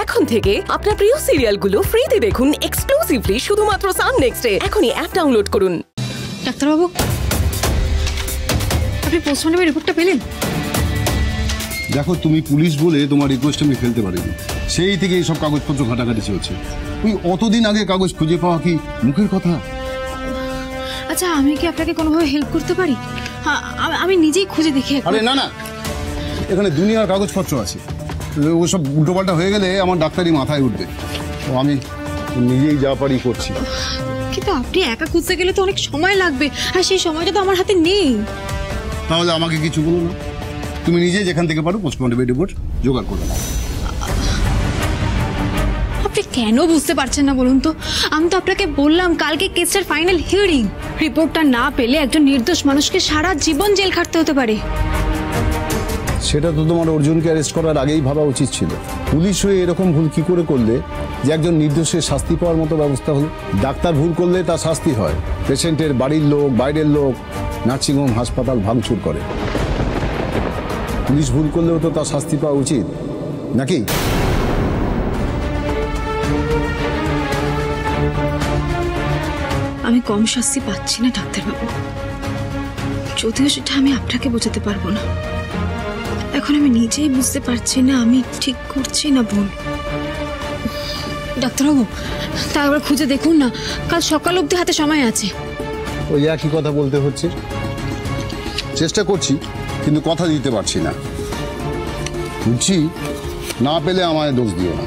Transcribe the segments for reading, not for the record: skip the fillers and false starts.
এখন থেকে আপনার প্রিয় সিরিয়ালগুলো ফ্রিতে দেখুন এক্সক্লুসিভলি শুধুমাত্র সান নেক্সটে। এখনই অ্যাপ ডাউনলোড করুন। ডাক্তারবাবু, আপনি পোস্টমর্টমের রিপোর্টটা পেলেন? দেখো, তুমি পুলিশ বলে তোমার রিকোয়েস্ট আমি ফেলতে পারিনি। সেই থেকে এইসব কাগজপত্র ঘাটাঘাটি চলছে। ওই অতদিন আগে কাগজ খুঁজে পাওয়া কি মুখের কথা? আচ্ছা, আমি কি আপনাকে কোনোভাবে হেল্প করতে পারি? আমি নিজেই খুঁজে দেখি। আরে না না, এখানে দুনিয়ার কাগজপত্র আছে। ওসব উল্টোপাল্টা হয়ে গেলে আমার ডাক্তারি মাথায় উঠবে। তো আমি নিজেই যা পারি করছি। কিন্তু আপনি একা খুঁজতে গেলে তো অনেক সময় লাগবে, আর সেই সময়টা তো আমার হাতে নেই। তাহলে আমাকে কিছু বলো না, তুমি নিজে যেখান থেকে পারো পোস্টমর্টম রিপোর্ট জোগাড় করে নাও। আপনি কেন বুঝতে পারছেন না বলুন তো? আমি তো আপনাকে বললাম কালকে কেসটার ফাইনাল হিয়ারিং। রিপোর্টটা না পেলে একজন নির্দোষ মানুষকে সারা জীবন জেল খাটতে হতে পারে। সেটা তো তোমার অর্জুনকে অ্যারেস্ট করার আগেই ভাবা উচিত ছিল। পুলিশ হয়ে এরকম ভুল কি করে করলে যে একজন নির্দোষের শাস্তি পাওয়ার মতো ব্যবস্থা হলো? ডাক্তার ভুল করলে তার শাস্তি হয়। পেশেন্টের বাড়ির লোক, বাইরের লোক নার্সিংহোম হাসপাতাল ভাঙচুর করে। পুলিশ ভুল করলেও তো তার শাস্তি পাওয়া উচিত নাকি? আমি কম শাস্তি পাচ্ছি না ডাক্তারবাবু, যদিও সেটা আমি আপনাকে বোঝাতে পারবো না। এখন আমি নিজেই বুঝতে পারছি না আমি ঠিক করছি না ভুল। ডাক্তারবাবু, তা একবার খুঁজে দেখুন না, কাল সকাল অবধি হাতে সময় আছে। ওই একই কথা বলতে হচ্ছে। চেষ্টা করছি, কিন্তু কথা দিতে পারছি না। বুঝছি, না পেলে আমায় দোষ দিও না।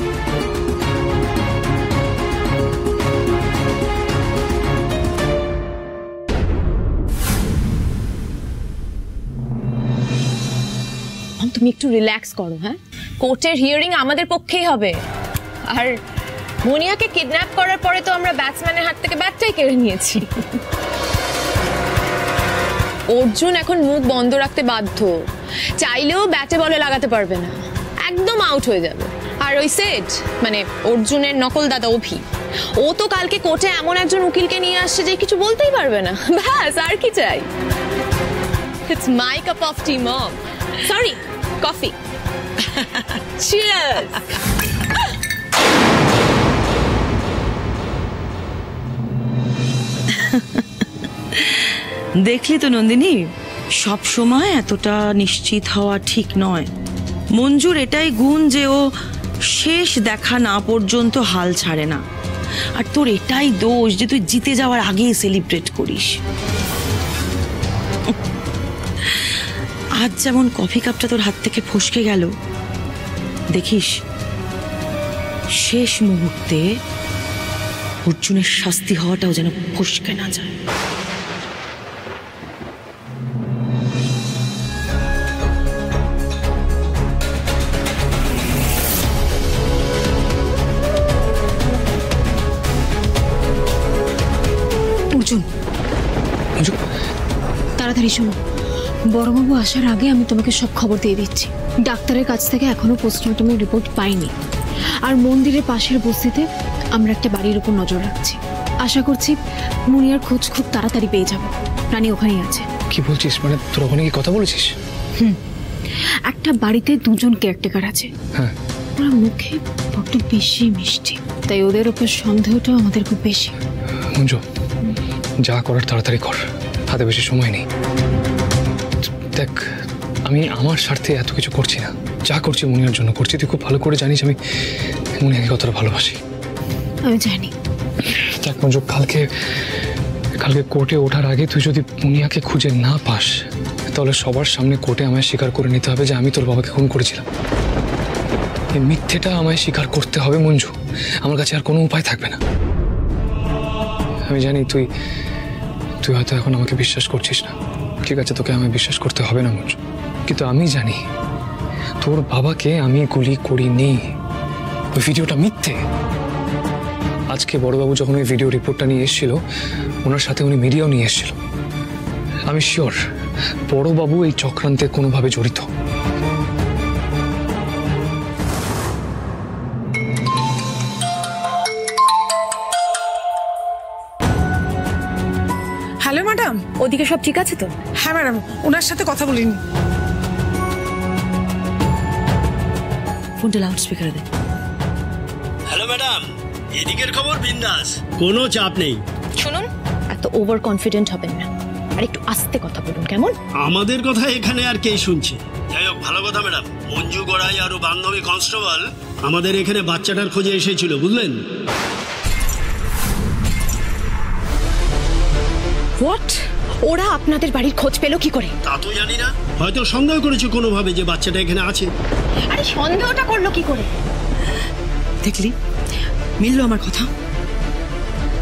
তুমি একটু রিল্যাক্স করো। হ্যাঁ, কোর্টের হিয়ারিং আমাদের পক্ষেই হবে। আর মুনিয়াকে কিডন্যাপ করার পরে তো আমরা ব্যাটসম্যানের হাত থেকে ব্যাটটাই কেড়ে নিয়েছি। অর্জুন এখন মুখ বন্ধ রাখতে বাধ্য, চাইলেও ব্যাটে বলে লাগাতে পারবে না, একদম আউট হয়ে যাবে। আর ওই সেট মানে অর্জুনের নকল দাদা অভি, ও তো কালকে কোর্টে এমন একজন উকিলকে নিয়ে আসছে যে কিছু বলতেই পারবে না। ব্যাস, আর কি চাই? It's my cup of tea mom, sorry coffee. Cheers. দেখলি তো নন্দিনী, সব সময় এতটা নিশ্চিত হওয়া ঠিক নয়। মঞ্জুর এটাই গুণ যে ও শেষ দেখা না পর্যন্ত হাল ছাড়ে না। আর তোর এটাই দোষ যে তুই জিতে যাওয়ার আগেই সেলিব্রেট করিস। আজ যেমন কফি কাপটা তোর হাত থেকে ফসকে গেল, দেখিস শেষ মুহূর্তে অর্জুনের শাস্তি হওয়াটাও যেন ফসকে না যায়। অর্জুন, তাড়াতাড়ি শোনো, বড়বাবু আসার আগে আমি তোমাকে সব খবর দিয়ে দিচ্ছি। ডাক্তারের কাছ থেকে এখনো পোস্টমর্টমের রিপোর্ট পাইনি। আর মন্দিরের পাশের বস্তিতে আমরা একটা বাড়ির উপর নজর রাখছি। আশা করছি মুনিয়ার খোঁজ খুব তাড়াতাড়ি পেয়ে যাব। রানী ওখানেই আছে। কি বলছিস? মানে তোর ওখানে কি কথা বলেছিস? একটা বাড়িতে দুজন কেয়ারটেকার আছে। হ্যাঁ, ওরা মুখে বড্ড বেশি মিষ্টি, তাই ওদের উপর সন্দেহটাও আমাদের খুব বেশি। মঞ্জু, যা করার তাড়াতাড়ি কর, হাতে বেশি সময় নেই। দেখ, আমি আমার স্বার্থে এত কিছু করছি না, যা করছি মুনিয়ার জন্য করছি। তুই খুব ভালো করে জানিস আমি মুনিয়াকে কতটা ভালোবাসি। আমি জানি। দেখ মঞ্জু, কালকে কোর্টে ওঠার আগে তুই যদি মুনিয়াকে খুঁজে না পাস, তাহলে সবার সামনে কোর্টে আমায় স্বীকার করে নিতে হবে যে আমি তোর বাবাকে খুন করেছিলাম। এই মিথ্যেটা আমায় স্বীকার করতে হবে মঞ্জু, আমার কাছে আর কোনো উপায় থাকবে না। আমি জানি তুই হয়তো এখন আমাকে বিশ্বাস করছিস না, ঠিক আছে, তোকে আমায় বিশ্বাস করতে হবে না মঞ্জু, কিন্তু আমি জানি তোর বাবাকে আমি গুলি করিনি। ওই ভিডিওটা মিথ্যে। আজকে বড়বাবু যখন ওই ভিডিও রিপোর্টটা নিয়ে এসেছিল, ওনার সাথে উনি মিডিয়াও নিয়ে এসেছিল। আমি শিওর বড়বাবু এই চক্রান্তে কোনোভাবে জড়িত। হ্যালো ম্যাডাম, ওদিকে সব ঠিক আছে তো? হ্যাঁ ম্যাডাম, ওনার সাথে কথা বলিনি। ফোনটা লাউড স্পিকারে দে। এদিকের খবর বিন্দাস, কোনো চাপ নেই। শুনুন, এত ওভার কনফিডেন্ট হবেন না, আর একটু আস্তে কথা বলুন কেমন? আমাদের কথা এখানে আর কে শুনছে? যাই হোক, ভালো কথা ম্যাডাম, মঞ্জু গড়াই আর বান্ধবী কনস্টেবল আমাদের এখানে বাচ্চাটার খোঁজে এসেছিল, বুঝলেন? হোয়াট? ওরা আপনাদের বাড়ির খোঁজ পেল কি করে? তা তো জানি না, হয়তো সন্দেহ করেছে কোনোভাবে যে বাচ্চাটা এখানে আছে। আরে সন্দেহটা করলো কি করে? দেখলি, মিললো আমার কথা।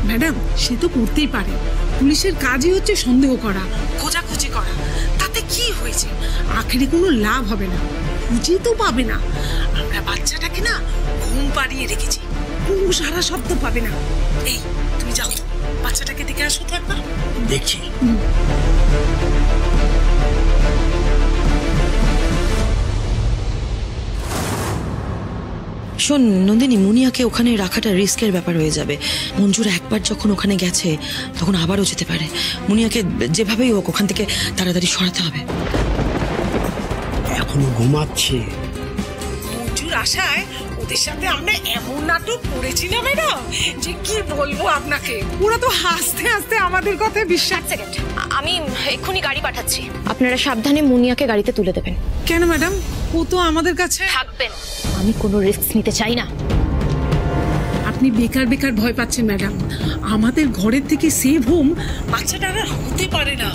ম্যাডাম, সে তো করতেই পারে। পুলিশের কাজই হচ্ছে সন্দেহ করা, খোঁজাখুঁজি করা। তাতে কি হয়েছে? আখেরে কোনো লাভ হবে না, খুঁজে তো পাবে না। আমরা বাচ্চাটাকে না ঘুম পাড়িয়ে রেখেছি, কোনো সারা শব্দ পাবে না। এই তুমি যাও, বাচ্চাটাকে দেখে আসো তো একবার। দেখছি। শোন নন্দিনী, মুনিয়াকে ওখানে রাখাটা রিস্কের ব্যাপার হয়ে যাবে। মঞ্জুর একবার যখন ওখানে গেছে তখন আবারও যেতে পারে। মুনিয়াকে যেভাবেই হোক ওখান থেকে তাড়াতাড়ি সরাতে হবে। এখনো ঘুমাচ্ছে। মঞ্জুর আশায় ওদের সাথে আমরা এমন নাটক করেছি না ম্যাডাম, যে কি বলবো আপনাকে। ওরা তো হাসতে হাসতে আমাদের কথায় বিশ্বাস। সেকেন্ড, আমি এক্ষুনি গাড়ি পাঠাচ্ছি, আপনারা সাবধানে মুনিয়াকে গাড়িতে তুলে দেবেন। কেন ম্যাডাম? ও তো আমাদের কাছে থাকবেন, আমি কোনো রিস্ক নিতে চাই না। আপনি বেকার বেকার ভয় পাচ্ছেন ম্যাডাম। আমাদের ঘরের থেকে সেভ হোম বাচ্চাটা আর হতে পারে না।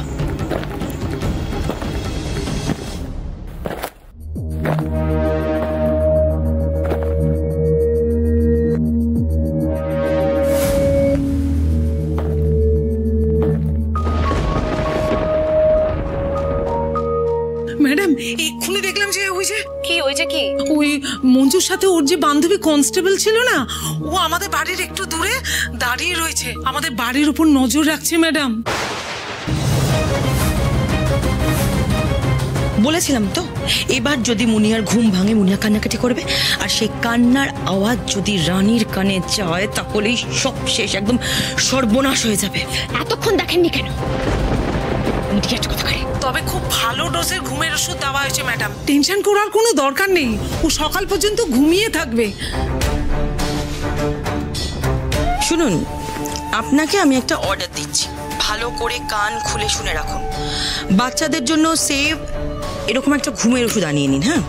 ম্যাডাম, এক্ষুনি দেখলাম যে কি হয়েছে? কি? ওই মঞ্জুর সাথে ওর যে বান্ধবী কনস্টেবল ছিল না, ও আমাদের বাড়ির একটু দূরে দাঁড়িয়ে রয়েছে, আমাদের বাড়ির উপর নজর রাখছে ম্যাডাম। বলেছিলাম তো, এবার যদি মুনিয়ার ঘুম ভাঙে মুনিয়া কান্নাকাটি করবে, আর সেই কান্নার আওয়াজ যদি রানীর কানে যায় তাহলেই সব শেষ, একদম সর্বনাশ হয়ে যাবে। এতক্ষণ দেখেননি কেন? ইডিয়েট কোথাকারে। তবে খুব ভালো ডোজের ঘুমের ওষুধ দেওয়া হয়েছে ম্যাডাম, টেনশন করার কোনো দরকার নেই। ও সকাল পর্যন্ত ঘুমিয়ে থাকবে। শুনুন, আপনাকে আমি একটা অর্ডার দিচ্ছি, ভালো করে কান খুলে শুনে রাখুন। বাচ্চাদের জন্য সেভ এরকম একটা ঘুমের ওষুধ আনিয়ে নিন। হ্যাঁ,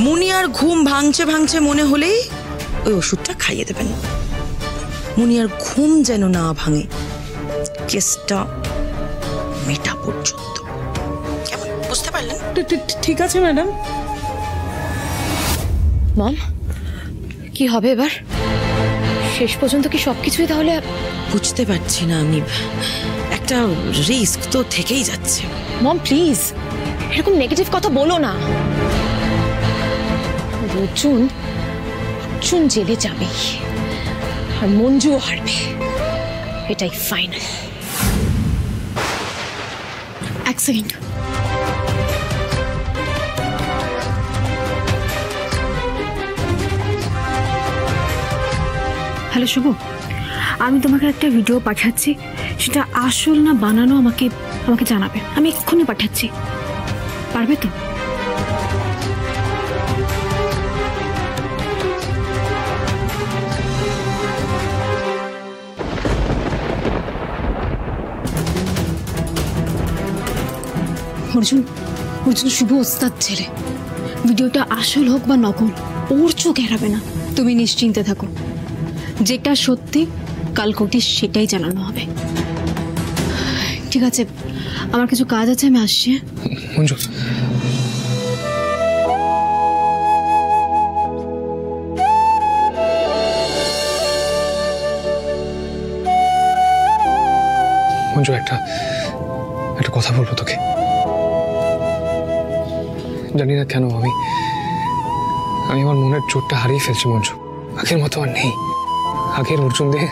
মুনিয়ার ঘুম ভাঙছে ভাঙছে মনে হলেই ওই ওষুধটা খাইয়ে দেবেন। মুনিয়ার ঘুম যেন না ভাঙে, কেসটা মেটা পর্যন্ত। কেমন, বুঝতে পারলেন? ঠিক আছে ম্যাডাম। মম, কি হবে এবার? শেষ পর্যন্ত কি সবকিছুই তাহলে? বুঝতে পারছি না আমি, একটা রিস্ক তো থেকেই যাচ্ছে। মম প্লিজ, এরকম নেগেটিভ কথা বলো না। অর্জুন জেলে যাবে আর মঞ্জুও হারবে, এটাই ফাইনাল। এক সেকেন্ড। হ্যালো শুভ, আমি তোমাকে একটা ভিডিও পাঠাচ্ছি, সেটা আসল না বানানো আমাকে জানাবে। আমি এক্ষুনি পাঠাচ্ছি, পারবে তো? অর্জুন শুভ ওস্তাদ ছেলে, ভিডিওটা আসল হোক বা নকল ওর চোখ এড়াবে না। তুমি নিশ্চিন্তে থাকো, যেটা সত্যি কাল কোটি সেটাই জানানো হবে। ঠিক আছে, আমার কিছু কাজ আছে, আমি আসছি। মঞ্জু, মঞ্জু, একটা কথা বলবো তোকে। জানি না কেন আমি আমার মনের চোটটা হারিয়ে ফেলছি মঞ্জু। আগের মতো আর নেই। আগের অর্জুন দিয়ে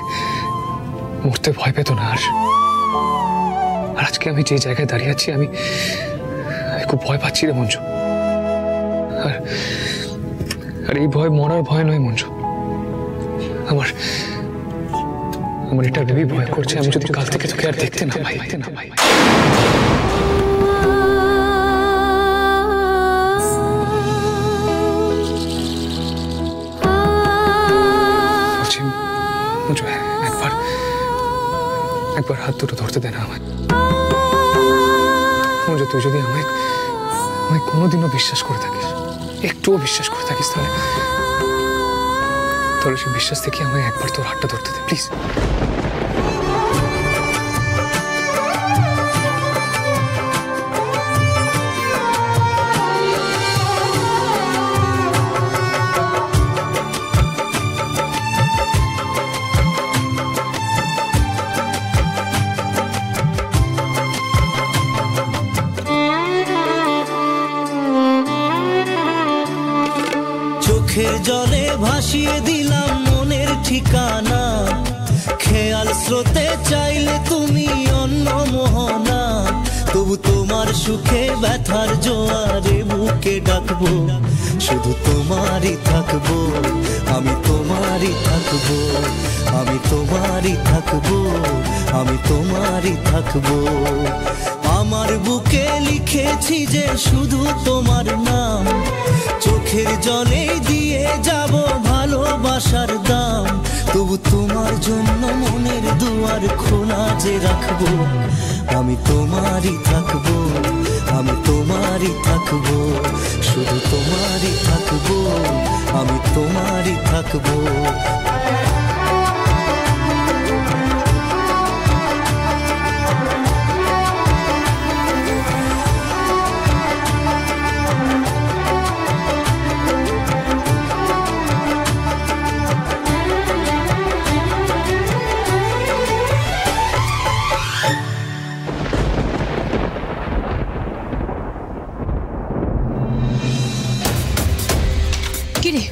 মরতে ভয় পেত না আর আজকে আমি যে জায়গায় দাঁড়িয়ে আছি আমি খুব ভয় পাচ্ছি রে মঞ্জু। আর এই ভয় মরার ভয় নয় মঞ্জু, আমার এটা ভেবেই ভয় করছে আমি যদি কাল থেকে তোকে আর দেখতে না পাই। একবার হাত দুটো ধরতে দে না আমায়। মঞ্জু, তুই যদি আমায় কোনোদিনও বিশ্বাস করে থাকিস, একটুও বিশ্বাস করে থাকিস, তাহলে সে বিশ্বাস থেকে আমায় একবার তোর হাতটা ধরতে দে প্লিজ। চোখের জলে ভাসিয়ে দিলাম মনের ঠিকানা, খেয়াল স্রোতে চাইলে তুমি অন্য মোহনা, তবু তোমার সুখে ব্যথার জোয়ারে বুকে ডাকবো, শুধু তোমারই থাকবো, আমি তোমারই থাকবো, আমি তোমারই থাকবো, আমি তোমারই থাকবো। আমার বুকে লিখেছি যে শুধু তোমার নাম, চোখের জলে দিয়ে যাব ভালোবাসার দাম, তবু তোমার জন্য মনের দুয়ার খোলা যে রাখবো, আমি তোমারই থাকবো, আমি তোমারই থাকবো, শুধু তোমারই থাকবো, আমি তোমারই থাকবো। কিরে,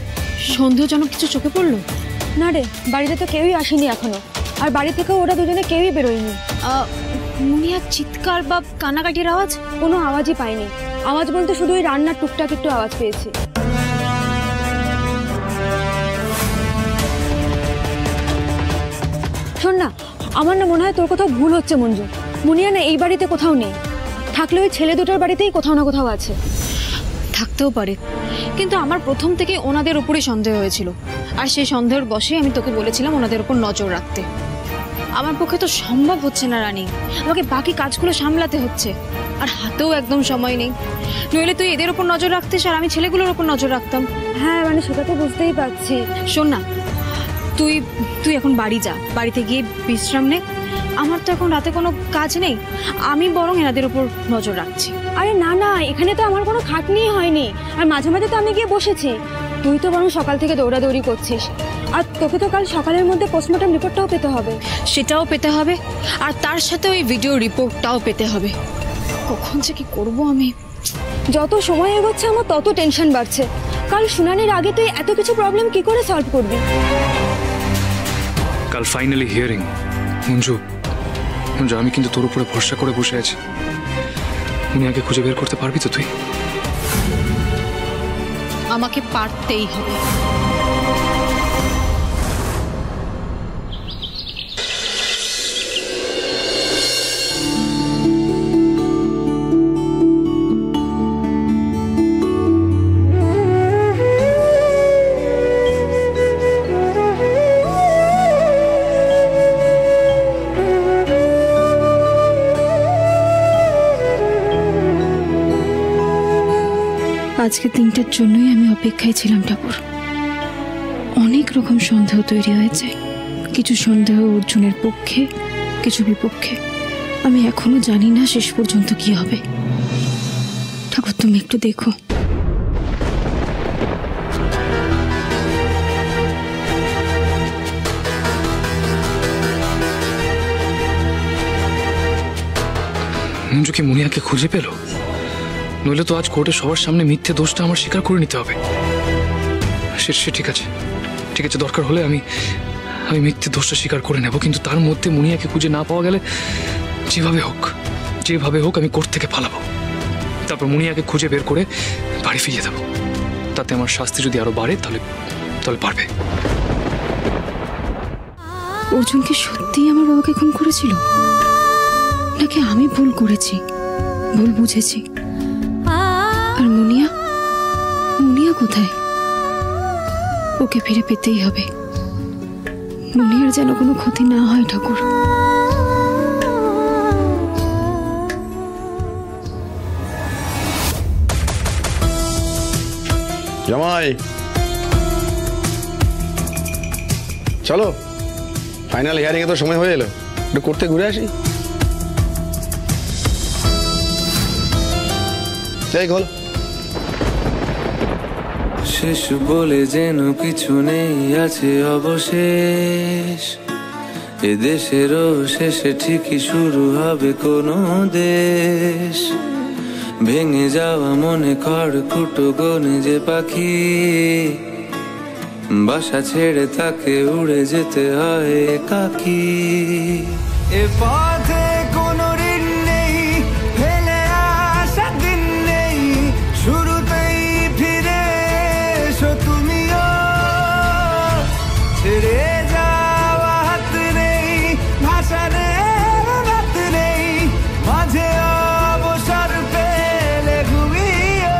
সন্দেহজনক কিছু চোখে পড়লো? না রে, বাড়িতে তো কেউই আসেনি এখনো, আর বাড়ি থেকেও ওরা দুজনে কেউই বেরোয়নি। মুনিয়ার চিৎকার বা কান্নাকাটির আওয়াজ? কোনো আওয়াজই পাইনি। আওয়াজ বলতে শুধু ওই রান্নার টুকটাক একটু আওয়াজ পেয়েছি। শোন না, আমার না মনে হয় তোর কোথাও ভুল হচ্ছে মঞ্জু। মুনিয়া না এই বাড়িতে কোথাও নেই, থাকলে ওই ছেলে দুটোর বাড়িতেই কোথাও না কোথাও আছে। থাকতেও পারে, কিন্তু আমার প্রথম থেকে ওনাদের উপরে সন্দেহ হয়েছিল, আর সেই সন্দেহের বসে আমি তোকে বলেছিলাম ওনাদের উপর নজর রাখতে। আমার পক্ষে তো সম্ভব হচ্ছে না রানী, আমাকে বাকি কাজগুলো সামলাতে হচ্ছে, আর হাতেও একদম সময় নেই। নইলে তুই এদের উপর নজর রাখতিস আর আমি ছেলেগুলোর উপর নজর রাখতাম। হ্যাঁ মানে সেটা তো বুঝতেই পারছি। শোন না, তুই তুই এখন বাড়ি যা, বাড়িতে গিয়ে বিশ্রাম নে। আমার তো এখন রাতে কোনো কাজ নেই, আমি বরং এনাদের উপর নজর রাখছি। আরে না না, এখানে তো আমার কোনো খাটনি হয়নি, আর মাঝে মাঝে তো আমি গিয়ে বসেছি। তুই তো বরং সকাল থেকে দৌড়াদৌড়ি করছিস, আর তোকে তো কাল সকালের মধ্যে পোস্টমর্টম রিপোর্টটাও পেতে হবে। সেটাও পেতে হবে, আর তার সাথে ওই ভিডিও রিপোর্টটাও পেতে হবে। কখন যে কি করবো আমি। যত সময় এগোচ্ছে আমার তত টেনশন বাড়ছে। কাল শুনানির আগে তুই এত কিছু প্রবলেম কি করে সলভ করবি? কাল ফাইনালি হিয়ারিং। মঞ্জু, আমি কিন্তু তোর উপরে ভরসা করে বসে আছি। মুনিয়াকে খুঁজে বের করতে পারবি তো তুই? আমাকে পারতেই হবে। আজকে দিনটার জন্যই আমি অপেক্ষায় ছিলাম ঠাকুর। অনেক রকম সন্দেহ তৈরি হয়েছে, কিছু সন্দেহ অর্জুনের পক্ষে, কিছু বিপক্ষে। আমি এখনো জানি না শেষ পর্যন্ত কি হবে। ঠাকুর তুমি একটু দেখো। মঞ্জু কি মুনিয়াকে খুঁজে পেল? নইলে তো আজ কোর্টে সবার সামনে মিথ্যে দোষটা আমার স্বীকার করে নিতে হবে। সে ঠিক আছে, ঠিক আছে, দরকার হলে আমি মিথ্যে দোষটা স্বীকার করে নেব, কিন্তু তার মধ্যে মুনিয়াকে খুঁজে না পাওয়া গেলে যেভাবে হোক আমি কোর্ট থেকে পালাবো। তারপর মুনিয়াকে খুঁজে বের করে বাড়ি ফিরিয়ে দেবো। তাতে আমার শাস্তি যদি আরো বাড়ে তাহলে পারবে। অর্জুন কি সত্যিই আমার বাবাকে খুন করেছিল, নাকি আমি ভুল করেছি, ভুল বুঝেছি? আর মুনিয়া কোথায়? ওকে ফিরে পেতেই হবে। মুনিয়ার যেন কোনো ক্ষতি না হয় ঠাকুর। জামাই চলো, ফাইনাল হিয়ারিং এ তো সময় হয়ে এলো, একটু করতে ঘুরে আসি। যাই বল। শেষ বলে যেন কিছু নেই, আছে অবশেষ। এ দেশেরও শেষে ঠিকই শুরু হবে কোনো দেশ। ভেঙে যাওয়া মনে খড়কুটো গনে যে পাখি, বাসা ছেড়ে তাকে উড়ে যেতে হয় একাকী। এ পথে কোনো ঋণ নেই, ফেলে আসা দিন নেই, শুরুতেই ফিরে এসো তুমিও। ছেড়ে যাওয়া হাত নেই, ভাষানের রাত নেই, মাঝে অবসর পেলে ঘুমিও।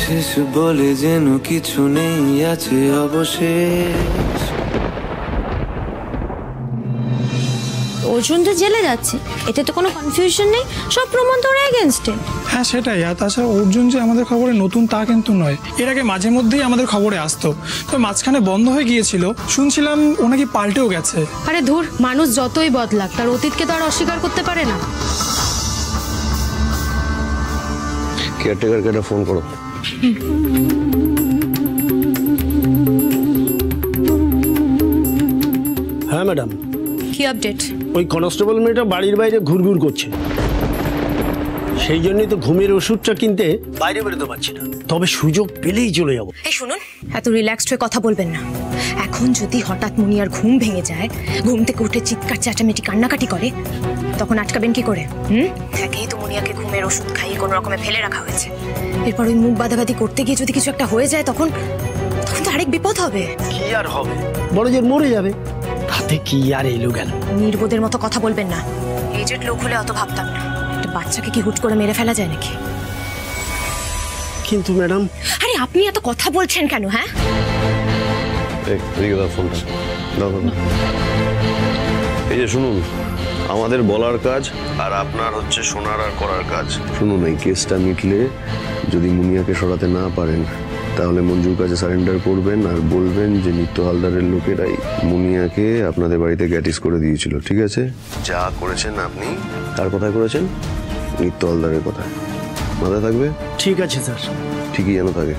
শেষ বলে যেন কিছু নেই, আছে অবশেষ। অর্জুন তো জেলে যাচ্ছে, এতে তো কোনো কনফিউশন নেই, সব প্রমাণ তো ওর এগেনস্টে। হ্যাঁ সেটাই। আর তাছাড়া অর্জুন যে আমাদের খবরে নতুন তা কিন্তু নয়, এর আগে মাঝে মধ্যেই আমাদের খবরে আসতো, তো মাঝখানে বন্ধ হয়ে গিয়েছিল, শুনছিলাম ও নাকি পাল্টেও গেছে। আরে ধুর, মানুষ যতই বদলাক তার অতীতকে তো আর অস্বীকার করতে পারে না। কেয়ারটেকারকে একটা ফোন করো। হ্যাঁ ম্যাডাম। কি আপডেট? ওই কনস্টেবল মেয়েটা বাড়ির বাইরে ঘুরঘুর করছে, সেই জন্যই তো ঘুমের ওষুধটা কিনতে বাইরে বেরোতে পারছি না, তবে সুযোগ পেলেই চলে যাবো। এই শুনুন, এত রিল্যাক্সড হয়ে কথা বলবেন না। এখন যদি হঠাৎ মুনিয়ার ঘুম ভেঙে যায়, ঘুম থেকে উঠে চিৎকার চেঁচামেচি কান্নাকাটি করে, তখন আটকাবেন কি করে? একেই তো মুনিয়াকে ঘুমের ওষুধ খাইয়ে কোনো রকমে ফেলে রাখা হয়েছে, এরপর ওই মুখ বাঁধাবাঁধি করতে গিয়ে যদি কিছু একটা হয়ে যায়, তখন তো আরেক বিপদ হবে। কি আর হবে, বড় জোর মরে যাবে, তাতে কি আর এলো গেল। নির্বোধের মতো কথা বলবেন না, এজেড লোক হলে অত ভাবতাম না। একটা বাচ্চাকে কি হুট করে মেরে ফেলা যায় নাকি? কিন্তু ম্যাডাম। আরে আপনি এত কথা বলছেন কেন? হ্যাঁ ফোনটা দাও। এই যে শুনুন, আমাদের বলার কাজ আর আপনার হচ্ছে শোনার আর করার কাজ। শুনুন, এই কেসটা মিটলে যদি মুনিয়াকে সরাতে না পারেন, তাহলে মঞ্জুর কাছে সারেন্ডার করবেন আর বলবেন যে নিত্য হালদারের লোকেরাই মুনিয়াকে আপনাদের বাড়িতে গ্যাটিস করে দিয়েছিল। ঠিক আছে? যা করেছেন আপনি কার কথায় করেছেন? নিত্য হালদারের কথায়। মাথায় থাকবে? ঠিক আছে স্যার। ঠিকই যেন থাকে।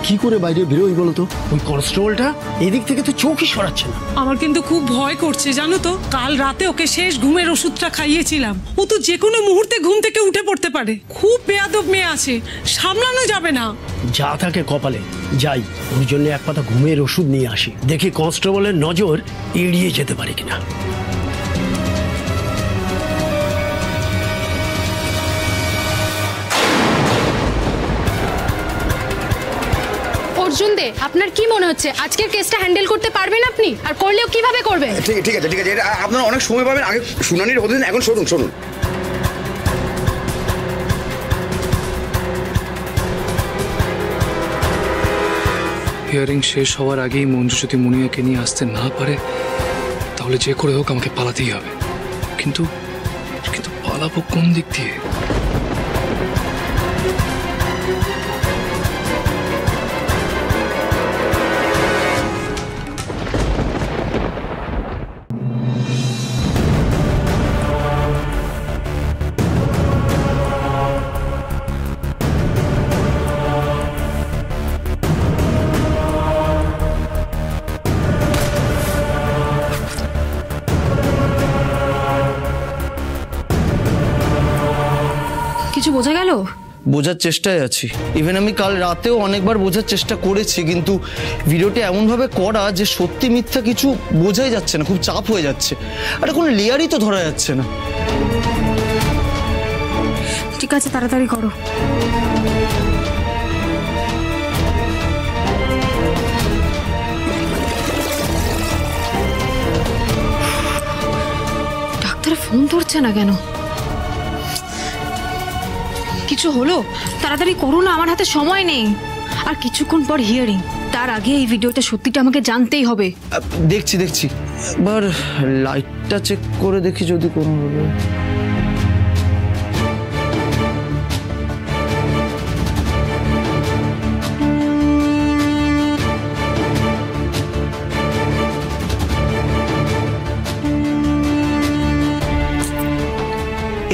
কি করে বাইরে বেরোই বলতো? ওই কনস্টেবলটা এদিক থেকে তো চোখই সরাচ্ছে না। আমার কিন্তু খুব ভয় করছে জানো তো। কাল রাতে ওকে শেষ ঘুমের ওষুধটা খাইয়েছিলাম, ও তো যে কোনো মুহূর্তে ঘুম থেকে উঠে পড়তে পারে। খুব বেয়াদব মেয়ে আছে, সামলানো যাবে না। যা থাকে কপালে। যাই, ওর জন্য এক পাতা ঘুমের ওষুধ নিয়ে আসি, দেখি কনস্টেবলের নজর এড়িয়ে যেতে পারে কিনা। অর্জুন দে, আপনার কি মনে হচ্ছে আজকের কেসটা হ্যান্ডেল করতে পারবেন আপনি? আর করলেও কিভাবে করবেন? ঠিক আছে, এটা আপনারা অনেক সময় পাবেন, আগে শুনানির হতে দিন। এখন শুনুন। হিয়ারিং শেষ হওয়ার আগেই মঞ্জু যদি মুনিয়াকে নিয়ে আসতে না পারে, তাহলে যে করে হোক আমাকে পালাতেই হবে। কিন্তু পালাবো কোন দিক দিয়ে? কিছু বোঝা গেল? বোঝার চেষ্টায় আছি। ইভেন আমি কাল রাতেও অনেকবার বোঝার চেষ্টা করেছি, কিন্তু ভিডিওটি এমনভাবে করা যে সত্যি মিথ্যা কিছু বোঝাই যাচ্ছে না, খুব চাপ হয়ে যাচ্ছে। আর কোনো লেয়ারই তো ধরা যাচ্ছে না। ঠিক আছে, তাড়াতাড়ি করো। ডাক্তার ফোন ধরছে না কেন? কিছু হলো? তাড়াতাড়ি করো না, আমার হাতে সময় নেই। আর কিছুক্ষণ পর হিয়ারিং, তার আগে এই ভিডিওটা সত্যিটা আমাকে জানতেই হবে। দেখছি একবার লাইটটা চেক করে দেখি যদি কোনো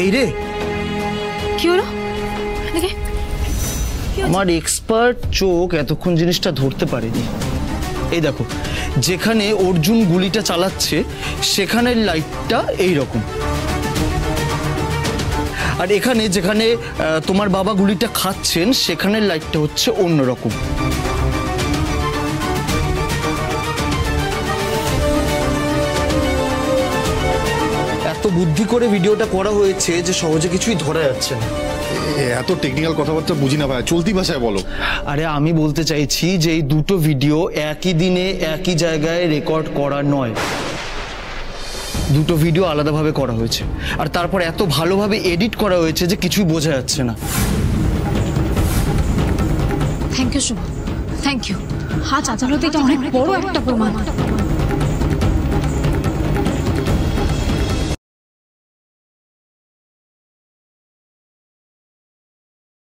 এই রে কি হলো? আমার এক্সপার্ট চোখ এতক্ষণ জিনিসটা ধরতে পারেনি। এই দেখো, যেখানে অর্জুন গুলিটা চালাচ্ছে সেখানের লাইটটা এই রকম, আর এখানে যেখানে তোমার বাবা গুলিটা খাচ্ছেন সেখানের লাইটটা হচ্ছে অন্যরকম। এত বুদ্ধি করে ভিডিওটা করা হয়েছে যে সহজে কিছুই ধরা যাচ্ছে না। এত টেকনিক্যাল কথাবার্তা বুঝি না ভাই, চলতি ভাষায় বলো। আরে আমি বলতে চাইছি যে এই দুটো ভিডিও একই দিনে একই জায়গায় রেকর্ড করা নয়, দুটো ভিডিও আলাদাভাবে করা হয়েছে, আর তারপর এত ভালোভাবে এডিট করা হয়েছে যে কিছুই বোঝা যাচ্ছে না। Thank you Shubho, thank you. আজ আদালতে এটা অনেক বড় একটা প্রমাণ।